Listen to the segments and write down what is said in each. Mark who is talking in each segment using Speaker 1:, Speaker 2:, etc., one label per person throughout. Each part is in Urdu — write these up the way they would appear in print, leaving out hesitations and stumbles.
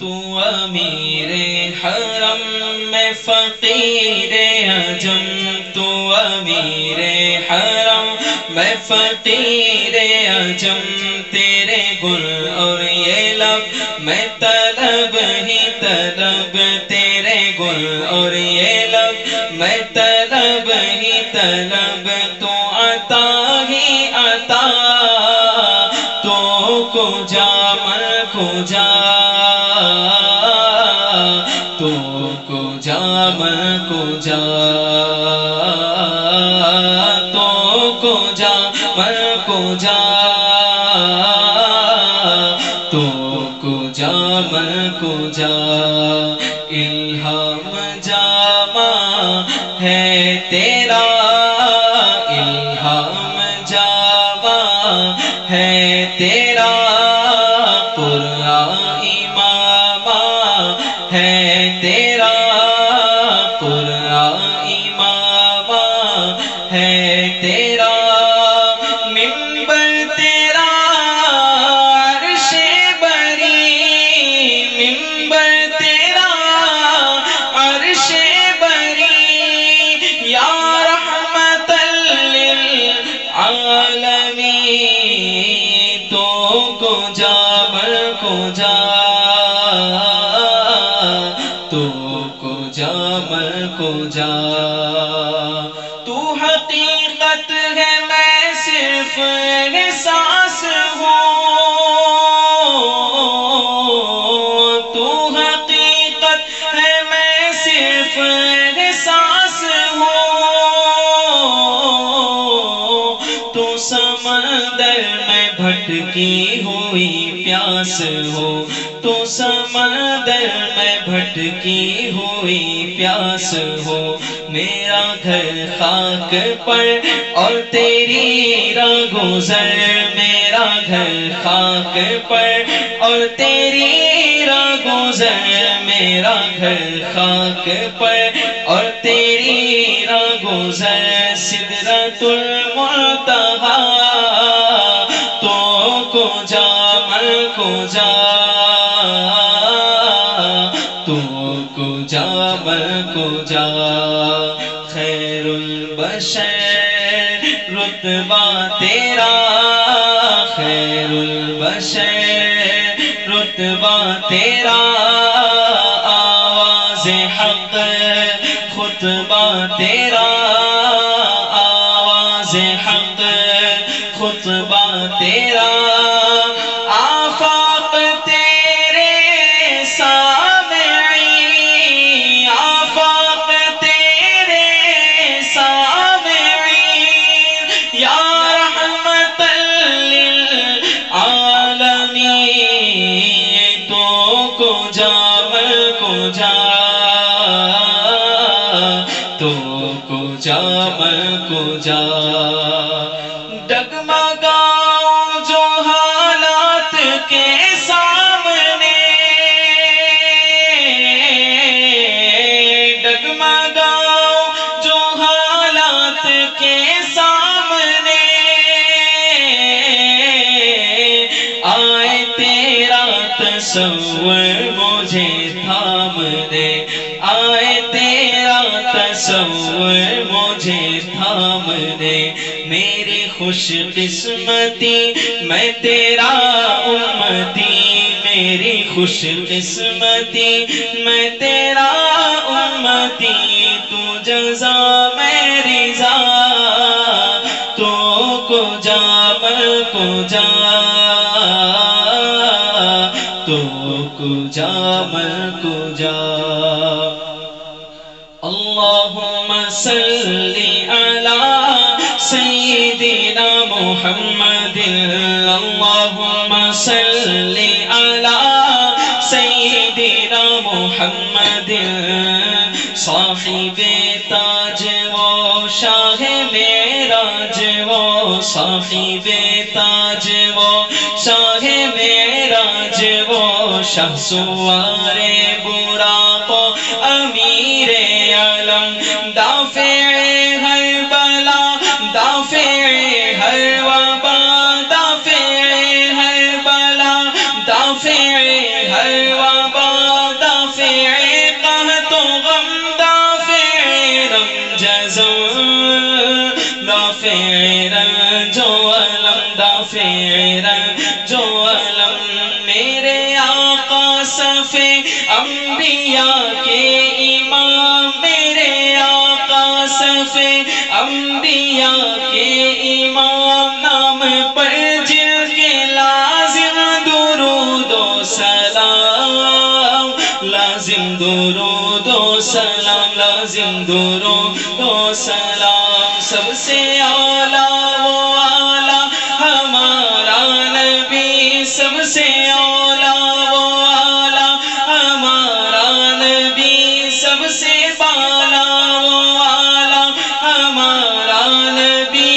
Speaker 1: تو امیر حرم میں فقیر عجم، تو امیر حرم میں فقیر عجم، تیرے گل اور یہ لب میں طلب ہی طلب، تیرے گل اور یہ لب میں طلب ہی طلب، تو عطا ہی عطا، تو کجا من کجا، تو کجا من کجا، تو کجا من کجا، تو کجا من کجا، الہام جامع ہے تیرا، الہام جامع ہے تیرا، قرآن امامہ ہے تیرا، قرآن امامہ ہے تیرا، منبر تیرا عرش بری، منبر تیرا عرش بری، یا رحمت للعالمین، تو کجا من کجا، تو کجا من کجا، تو حقیقت ہے میں صرف احساس ہوں، تو حقیقت ہے میں صرف احساس ہوں، تو سمندر میں بھٹکی ہوئی پیاس ہو، تو سمندر میں بھٹکی ہوئی پیاس ہو، میرا گھر خاک پر اور تیری راہ گزر، میرا گھر خاک پر اور تیری راہ گزر، میرا گھر خاک پر اور تیری راہ گزر، سدرۃ المنتہا، تو کجا من کجا، تو کجا من کجا، خیر البشر رتبہ تیرا، خیر البشر رتبہ تیرا، آواز حق خطبہ تیرا، آواز حق خطبہ تیرا، آفاق تیرے سامعین، آفاق تیرے سامعین، یا رحمت للعالمین، تو کجا من کجا، تو کجا من کجا، ڈگمگاؤں جو حالات کے سامنے، ڈگمگاؤں جو حالات کے سامنے، آئے تیرا تصور مجھے تھام دے، آئے تیرا تصور مجھے تھام دے، میری خوش قسمتی میں تیرا امتی، میری خوش قسمتی میں تیرا امتی، تو جزا میں رضا، تو کجا من کجا، تو کجا من کجا، اللہم صلی علی سیدنا محمد، اللہم صلی علی سیدنا محمد، صاحب تاج و شاہ معراج و صاحب تاج و شاہ معراج و شاہ سوار براق و امیر علم، دافع ہر بلا، دافع ہر وبا، دافع ہر بلا، دافع ہر وبا، صفے انبیاء کے امام میرے آقا صفے انبیاء کے امام نام پر جن کے لازم درود و سلام لازم درود و سلام لازم درود و سلام سب سے اعلیٰ وہ اعلیٰ ہمارا نبی سب سے اعلیٰ وہ اعلیٰ ہمارا نبی سب سے بالا وہ اعلیٰ ہمارا نبی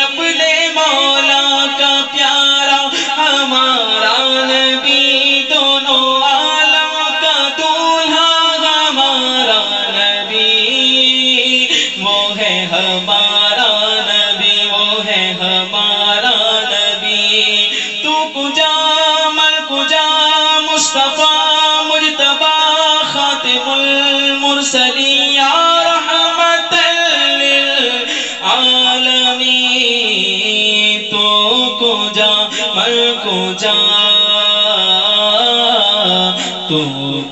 Speaker 1: اپنے مولا کا پیارا ہمارا نبی دونوں عالم کا دولہا ہمارا نبی وہ ہے ہمارا نبی وہ ہے ہمارا نبی تو کجا من کجا مصطفیٰ مجتبی خاتم المرسلین یا رحمت للعالمین تو کجا من کجا تو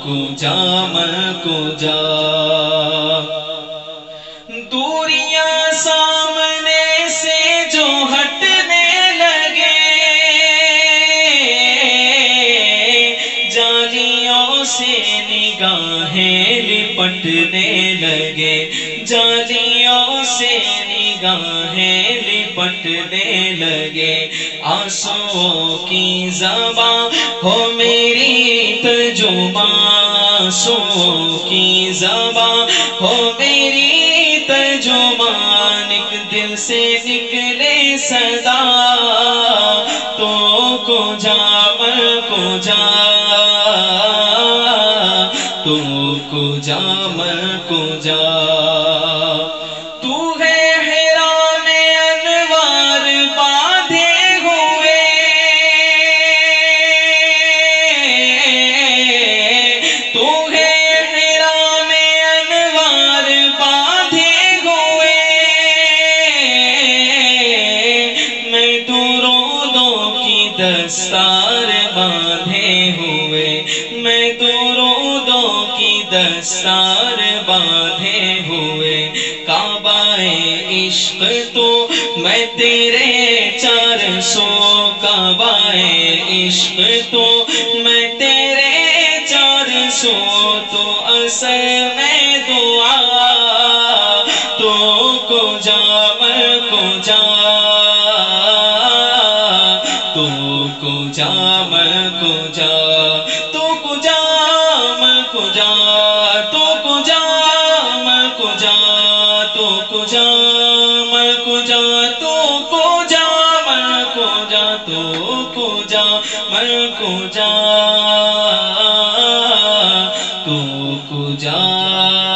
Speaker 1: کجا من کجا دوریاں سامنے سے جو ہٹنے لگے جالیوں سے نگاہیں لپٹنے لگے جالیوں سے نگاہیں لپٹنے لگے آنسوؤں کی زباں ہو میری ترجمان آنسوؤں کی زباں ہو میری ترجمان ایک دل سے نکلے صدا تو کجا من کجا تو کجا من کجا تو ہے حرا میں انوار باندھے ہوئے تو ہے حرا میں انوار باندھے ہوئے میں تو رودوں کی دستار باندھے ہوئے میں تو رودوں کی دستار باندھے ہوئے کعبہ عشق تو میں تیرے 400 کعبہ عشق تو میں تیرے 400 تو اثر میں دعا تو کجا من کجا تو کجا من کجا تو کجا من کجا تو کجا من کجا تو کجا من کجا تو کجا من کجا تو کجا من کجا تو کجا